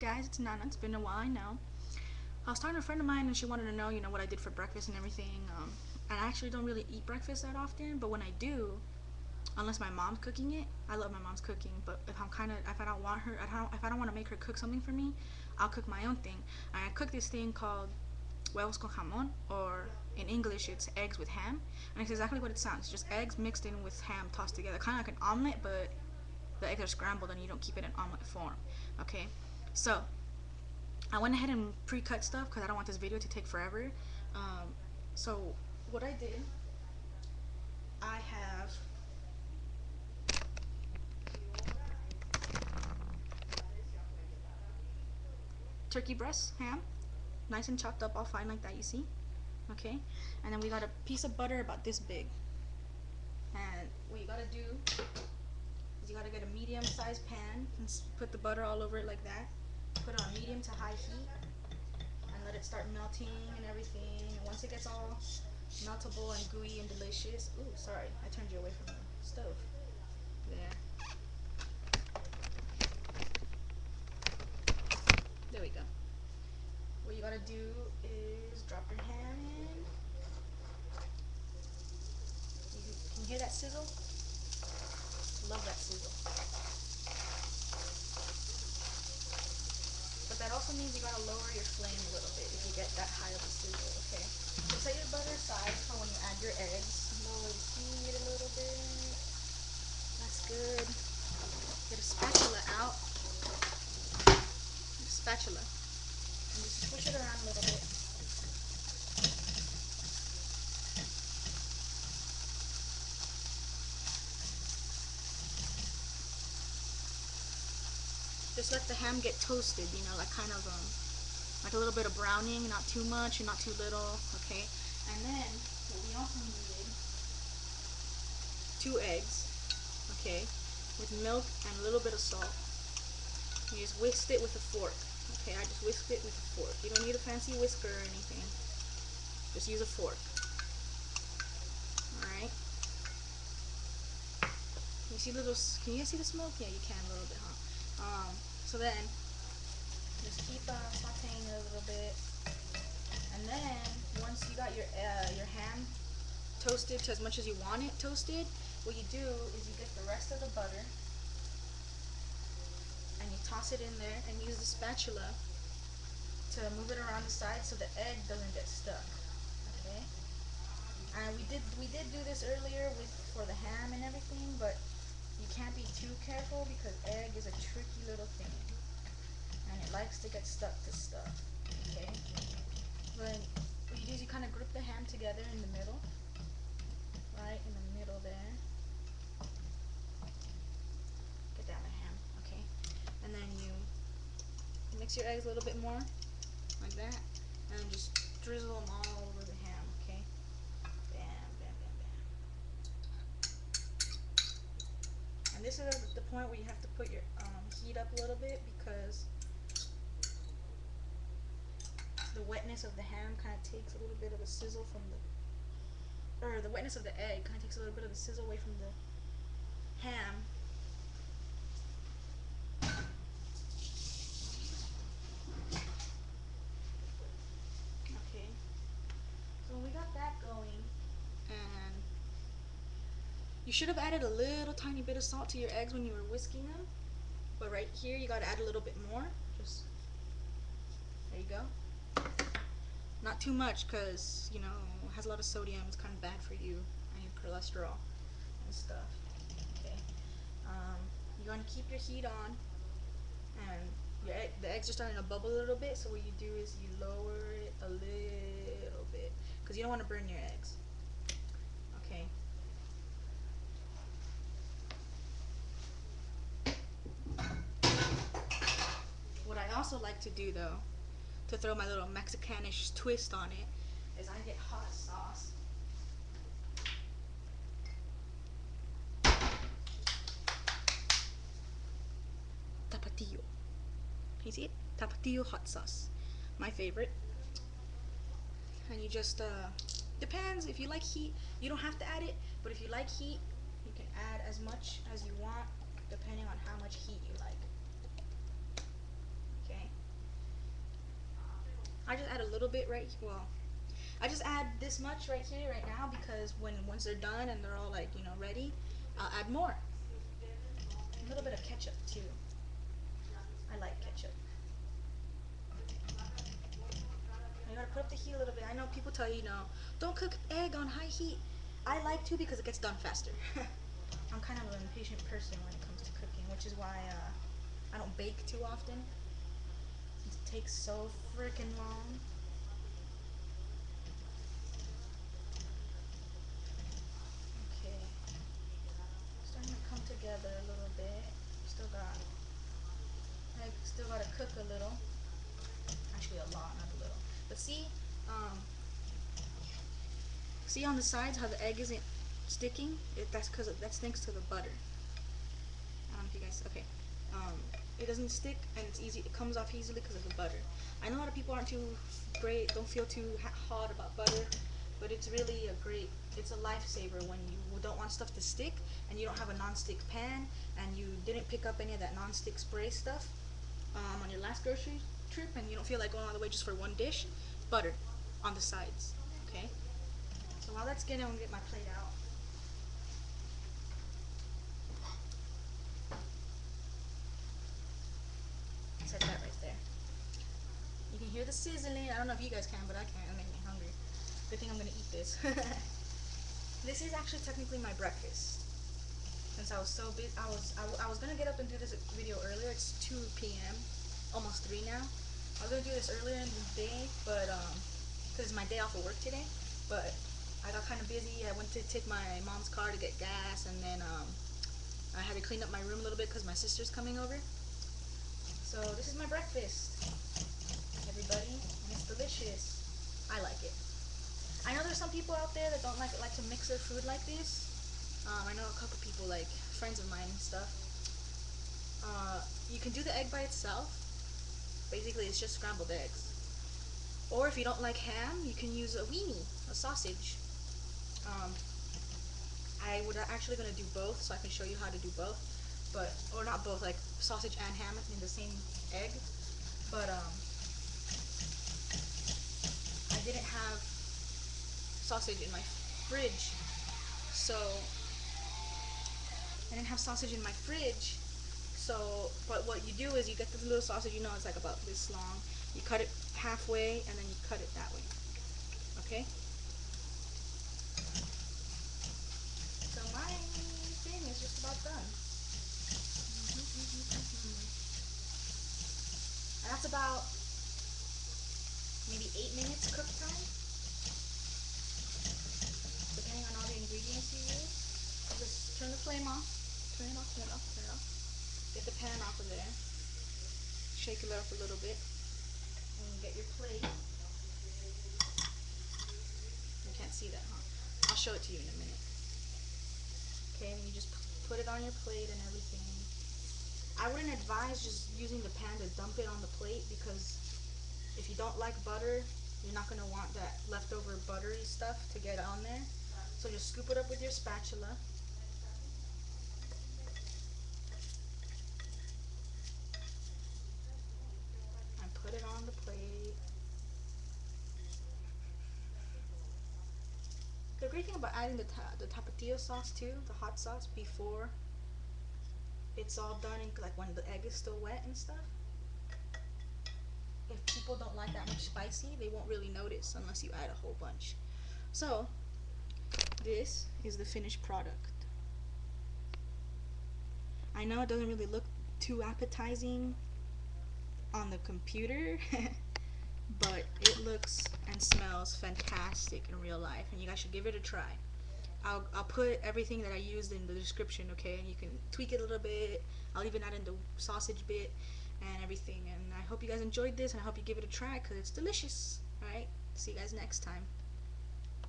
Guys, it's Nana. It's been a while, I know. I was talking to a friend of mine and she wanted to know, what I did for breakfast and everything. And I actually don't really eat breakfast that often, but when I do, unless my mom's cooking it, I love my mom's cooking. But if I don't want her, if I don't want to make her cook something for me, I'll cook my own thing. And I cook this thing called Huevos con Jamon, or in English, it's eggs with ham. And it's exactly what it sounds, just eggs mixed in with ham tossed together, kind of like an omelet, but the eggs are scrambled and you don't keep it in omelet form. Okay, so I went ahead and pre-cut stuff because I don't want this video to take forever. Um, so what I did, I have turkey breast ham, nice and chopped up, all fine like that. You see, okay. And then we got a piece of butter about this big. And what you gotta do is you gotta get a medium-sized pan and put the butter all over it like that. Put it on medium to high heat and let it start melting and everything. And once it gets all meltable and gooey and delicious. Ooh, sorry, I turned you away from the stove. There. There we go. What you gotta do is drop your ham in. Can you hear that sizzle? Love that sizzle. But that also means you gotta lower your flame a little bit if you get that high of a sizzle, okay? So set your butter aside for when you add your eggs. Lower the heat a little bit. That's good. Get a spatula out. Get a spatula. And just push it around a little bit. Just let the ham get toasted, like kind of like a little bit of browning, not too much and not too little, okay? And then what we also needed, 2 eggs, okay, with milk and a little bit of salt. You just whisked it with a fork, okay? I just whisked it with a fork. You don't need a fancy whisker or anything. Just use a fork. All right. You see little? Can you guys see the smoke? Yeah, you can a little bit, huh? So then just keep sautéing it a little bit, and then once you got your ham toasted to as much as you want it toasted, what you do is you get the rest of the butter and you toss it in there and use the spatula to move it around the side so the egg doesn't get stuck. Okay. And we did do this earlier for the ham and everything, but you can't be too careful because egg is a tricky little thing and it likes to get stuck to stuff. Okay. Then what you do is you kind of grip the ham together in the middle, right in the middle there. Get down the ham, okay. And then you mix your eggs a little bit more, like that, and just drizzle them all over the ham, okay. Bam, bam, bam, bam. And this is the point where you have to put your heat up a little bit because the wetness of the ham kind of takes a little bit of the sizzle from the wetness of the egg kind of takes a little bit of the sizzle away from the ham. Okay, so we got that going, and you should have added a little tiny bit of salt to your eggs when you were whisking them, but right here you got to add a little bit more. Just there you go. Not too much because it has a lot of sodium. It's kind of bad for you and your cholesterol and stuff. Okay. You want to keep your heat on, and the eggs are starting to bubble a little bit. So what you do is you lower it a little bit because you don't want to burn your eggs. Okay. What I also like to do though, to throw my little Mexicanish twist on it, is I get hot sauce. Tapatio. Can you see it? Tapatio hot sauce. My favorite. And you just, depends. If you like heat, you don't have to add it, but if you like heat, you can add as much as you want, depending on how much heat you like. Okay? I just add a little bit right. Well, I just add this much right here, right now, because once they're done and they're all like ready, I'll add more. A little bit of ketchup too. I like ketchup. You gotta put up the heat a little bit. I know people tell you, don't cook egg on high heat. I like to because it gets done faster. I'm kind of an impatient person when it comes to cooking, which is why I don't bake too often. It takes so freaking long. Okay, starting to come together a little bit. I still gotta cook a little. Actually, a lot, not a little. But see on the sides how the egg isn't sticking? That's because that's thanks to the butter. I don't know if you guys, okay. It doesn't stick and it's easy. It comes off easily because of the butter. I know a lot of people aren't too great, don't feel too hot about butter, but it's really it's a lifesaver when you don't want stuff to stick and you don't have a non-stick pan and you didn't pick up any of that non-stick spray stuff on your last grocery trip and you don't feel like going all the way just for one dish. Butter on the sides, okay? So while that's getting, I'm gonna get my plate out. Set that right there. You can hear the sizzling. I don't know if you guys can, but I can. It makes me hungry. Good thing I'm gonna eat this. This is actually technically my breakfast. Since I was so busy, I was gonna get up and do this video earlier. It's 2 p.m. almost 3 now. I was gonna do this earlier in the day, but because it's my day off of work today. But I got kind of busy. I went to take my mom's car to get gas, and then I had to clean up my room a little bit because my sister's coming over. So this is my breakfast, everybody, and it's delicious. I like it. I know there's some people out there that don't like to mix their food like this. I know a couple people, like friends of mine and stuff. You can do the egg by itself. Basically, it's just scrambled eggs. Or if you don't like ham, you can use a weenie, a sausage. I would actually gonna do both, so I can show you how to do both. Or not both, like sausage and ham in the same egg. But I didn't have sausage in my fridge, so I didn't have sausage in my fridge. So, but what you do is you get this little sausage, it's like about this long. You cut it halfway and then you cut it that way. Okay? So my thing is just about done. And that's about maybe 8 minutes cook time, depending on all the ingredients you use. Just turn the flame off. Turn it off, turn it off, turn it off. Get the pan off of there. Shake it up a little bit. And get your plate. You can't see that, huh? I'll show it to you in a minute. Okay, and you just put it on your plate and everything. I wouldn't advise just using the pan to dump it on the plate because if you don't like butter, you're not going to want that leftover buttery stuff to get on there. So just scoop it up with your spatula. And put it on the plate. The great thing about adding the Tapatio sauce too, the hot sauce, before it's all done, and like when the egg is still wet and stuff, if people don't like that much spicy, they won't really notice unless you add a whole bunch. So this is the finished product. I know it doesn't really look too appetizing on the computer, but it looks and smells fantastic in real life, and you guys should give it a try. I'll put everything that I used in the description, okay? And you can tweak it a little bit. I'll even add in the sausage bit and everything. And I hope you guys enjoyed this, and I hope you give it a try because it's delicious. Alright, see you guys next time.